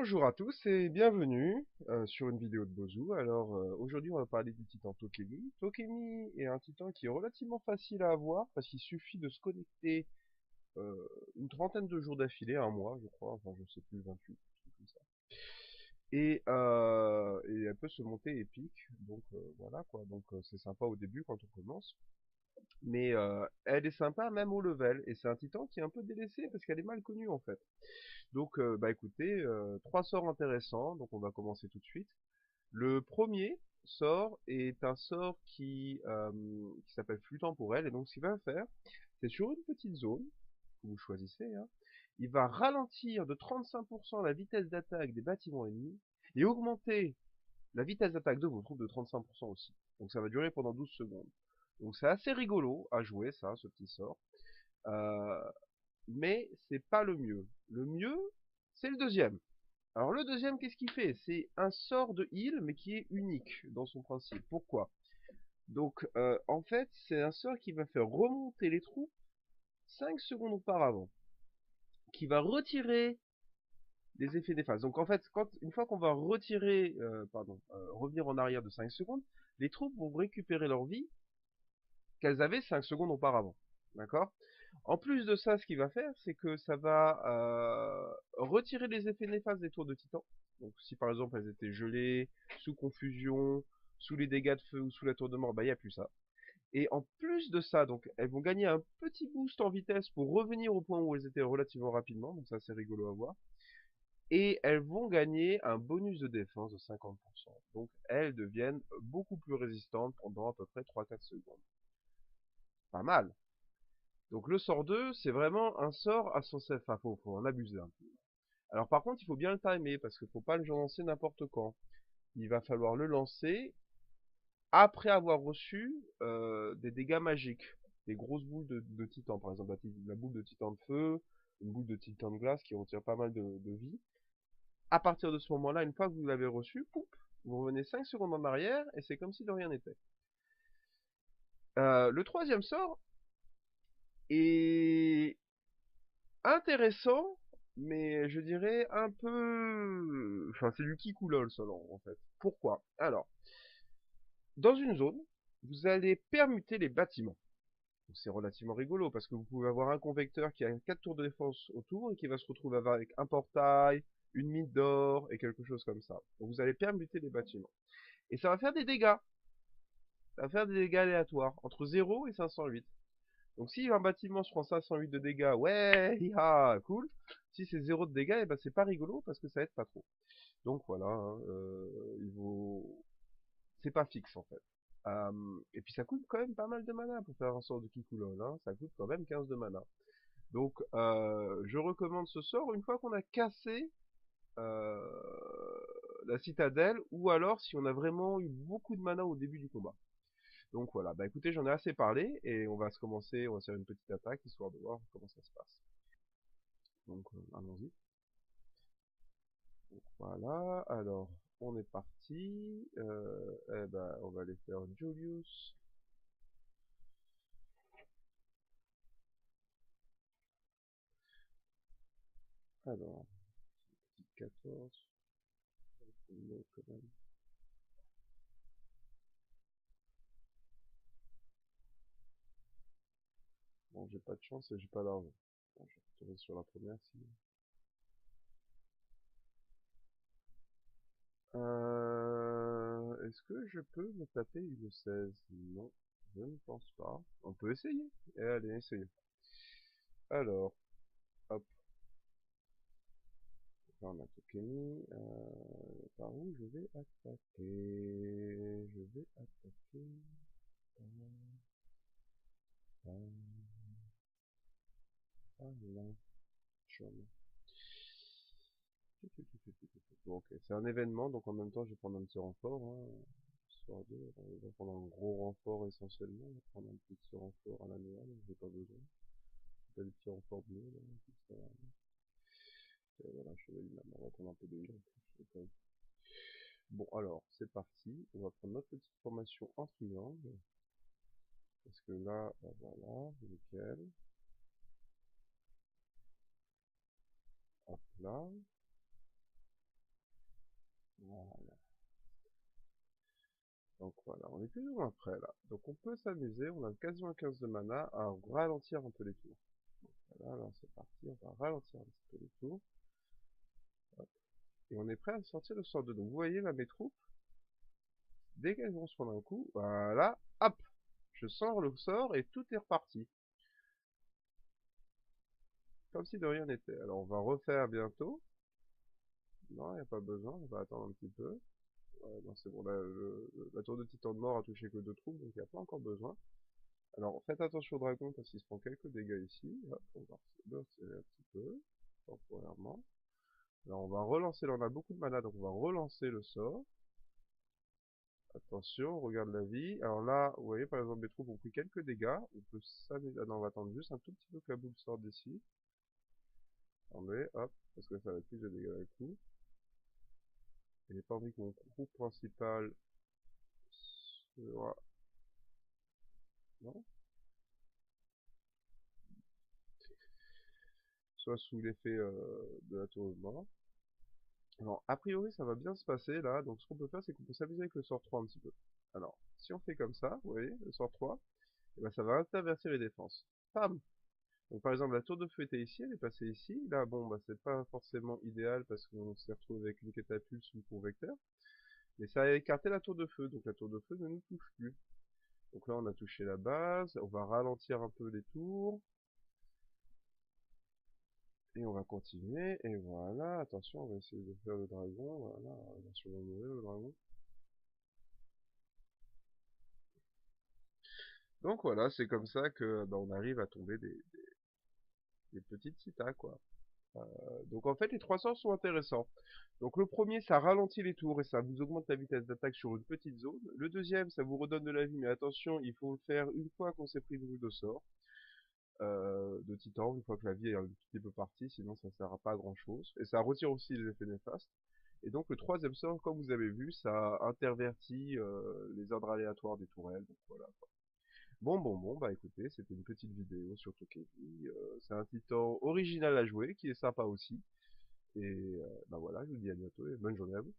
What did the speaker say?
Bonjour à tous et bienvenue sur une vidéo de Bozu. Alors aujourd'hui on va parler du titan Tokemi. Tokemi est un titan qui est relativement facile à avoir parce qu'il suffit de se connecter euh, une trentaine de jours d'affilée, un mois je crois, enfin je sais plus, 28, un truc comme ça. Et elle peut se monter épique, donc voilà quoi, donc c'est sympa au début quand on commence. Mais elle est sympa même au level, et c'est un titan qui est un peu délaissé parce qu'elle est mal connue en fait. Donc, bah écoutez, trois sorts intéressants, donc on va commencer tout de suite. Le premier sort est un sort qui s'appelle flux temporel, et donc ce qu'il va faire, c'est sur une petite zone, que vous choisissez, hein, il va ralentir de 35% la vitesse d'attaque des bâtiments ennemis, et augmenter la vitesse d'attaque de vos troupes de 35% aussi. Donc ça va durer pendant 12 secondes. Donc c'est assez rigolo à jouer ça, ce petit sort. Euh, mais c'est pas le mieux. Le mieux, c'est le deuxième. Alors le deuxième, qu'est-ce qu'il fait? C'est un sort de heal, mais qui est unique dans son principe. Pourquoi? Donc en fait, c'est un sort qui va faire remonter les troupes 5 secondes auparavant, qui va retirer des effets néfastes. Donc en fait, une fois qu'on va revenir en arrière de 5 secondes, les troupes vont récupérer leur vie qu'elles avaient 5 secondes auparavant. D'accord? En plus de ça, ce qu'il va faire, c'est que ça va retirer les effets néfastes des tours de titan. Donc si par exemple elles étaient gelées, sous confusion, sous les dégâts de feu ou sous la tour de mort, bah il n'y a plus ça. Et en plus de ça, donc elles vont gagner un petit boost en vitesse pour revenir au point où elles étaient relativement rapidement, donc ça c'est rigolo à voir. Et elles vont gagner un bonus de défense de 50%. Donc elles deviennent beaucoup plus résistantes pendant à peu près 3-4 secondes. Pas mal. Donc le sort 2, c'est vraiment un sort à son self. Enfin, faut en abuser un peu. Alors par contre, il faut bien le timer, parce qu'il faut pas le lancer n'importe quand. Il va falloir le lancer après avoir reçu des dégâts magiques. Des grosses boules de titan, par exemple la boule de titan de feu, une boule de titan de glace qui retire pas mal de vie. À partir de ce moment-là, une fois que vous l'avez reçu, poup, vous revenez 5 secondes en arrière, et c'est comme si de rien n'était. Le troisième sort est intéressant, mais je dirais un peu... Enfin, c'est du kikoulol, selon, en fait. Pourquoi? Alors, dans une zone, vous allez permuter les bâtiments. C'est relativement rigolo, parce que vous pouvez avoir un convecteur qui a 4 tours de défense autour, et qui va se retrouver avec un portail, une mine d'or, et quelque chose comme ça. Donc vous allez permuter les bâtiments. Et ça va faire des dégâts. Ça va faire des dégâts aléatoires, entre 0 et 508. Donc si un bâtiment se prend 508 de dégâts, ouais, hiha, cool. Si c'est 0 de dégâts, et ben c'est pas rigolo parce que ça aide pas trop. Donc voilà, hein, c'est pas fixe en fait. Et puis ça coûte quand même pas mal de mana pour faire un sort de Kikulol, hein. Ça coûte quand même 15 de mana. Donc je recommande ce sort une fois qu'on a cassé euh, la citadelle, ou alors si on a vraiment eu beaucoup de mana au début du combat. Donc voilà, bah écoutez, j'en ai assez parlé et on va faire une petite attaque histoire de voir comment ça se passe. Donc allons-y. Donc, voilà, alors on est parti. Eh ben, on va aller faire Julius. Alors, 14. Non, quand même. Bon, j'ai pas de chance et j'ai pas d'argent. Bon, je vais retourner sur la première si. Est-ce que je peux me taper une 16? Non, je ne pense pas. On peut essayer. Et allez, essayons. Alors, hop, là on a Tokeni. Par où je vais attaquer? Je vais attaquer par là. Sûrement. Bon, ok, c'est un événement, donc en même temps je vais prendre un petit renfort, hein, histoire de... On va prendre un gros renfort essentiellement, on va prendre un petit renfort à la noix, j'ai pas besoin. Pas des petits renforts bleus, là, ça va. Et voilà, chevalier de la mort, on va prendre un peu de vie en plus. Ok. Bon, alors, c'est parti, on va prendre notre petite formation en triangle, parce que là, bah, voilà, nickel. Hop là. Voilà. Donc voilà, on est plus ou moins prêt là. Donc on peut s'amuser, on a quasiment 15 de mana à ralentir un peu les tours. Donc voilà, là c'est parti, on va ralentir un petit peu les tours. Hop. Et on est prêt à sortir le sort de nous. Vous voyez là mes troupes, dès qu'elles vont se prendre un coup, voilà, hop, je sors le sort et tout est reparti. Comme si de rien n'était. Alors on va refaire bientôt. Non, il n'y a pas besoin, on va attendre un petit peu. Ouais, non, c'est bon, là, la tour de titan de mort a touché que 2 troupes, donc il n'y a pas encore besoin. Alors faites attention au dragon parce qu'il se prend quelques dégâts ici. Hop, on va retirer un petit peu, temporairement. Alors on va relancer, là on a beaucoup de mana, donc on va relancer le sort. Attention, on regarde la vie. Alors là, vous voyez par exemple mes troupes ont pris quelques dégâts. On peut s'amuser. Ah non, on va attendre juste un tout petit peu que la boule sorte d'ici. Attendez, hop, parce que ça va être plus de dégâts d'un coup. Et j'ai pas envie que mon groupe principal soit... Non, soit sous l'effet de la tour de mort. Alors, a priori, ça va bien se passer là. Donc, ce qu'on peut faire, c'est qu'on peut s'amuser avec le sort 3 un petit peu. Alors, si on fait comme ça, vous voyez, le sort 3, et ben, ça va interverser les défenses. Pam! Donc, par exemple, la tour de feu était ici, elle est passée ici. Là, bon, bah, c'est pas forcément idéal parce qu'on s'est retrouvé avec une catapulte sous le convecteur. Mais ça a écarté la tour de feu, donc la tour de feu ne nous touche plus. Donc là, on a touché la base, on va ralentir un peu les tours. Et on va continuer, et voilà, attention, on va essayer de faire le dragon, voilà, il va sûrement mourir le dragon. Donc voilà, c'est comme ça que bah, on arrive à tomber des petites citas, quoi. Donc en fait, les 3 sorts sont intéressants. Donc le premier, ça ralentit les tours et ça vous augmente la vitesse d'attaque sur une petite zone. Le deuxième, ça vous redonne de la vie, mais attention, il faut le faire une fois qu'on s'est pris une boule de sort. De titan, une fois que la vie est un petit peu partie, sinon ça sert à pas à grand chose. Et ça retire aussi les effets néfastes. Et donc le troisième sort, comme vous avez vu, ça intervertit les ordres aléatoires des tourelles. Donc voilà. Bon, bah écoutez, c'était une petite vidéo sur Tokebi. C'est un titan original à jouer, qui est sympa aussi. Et bah voilà, je vous dis à bientôt et bonne journée à vous.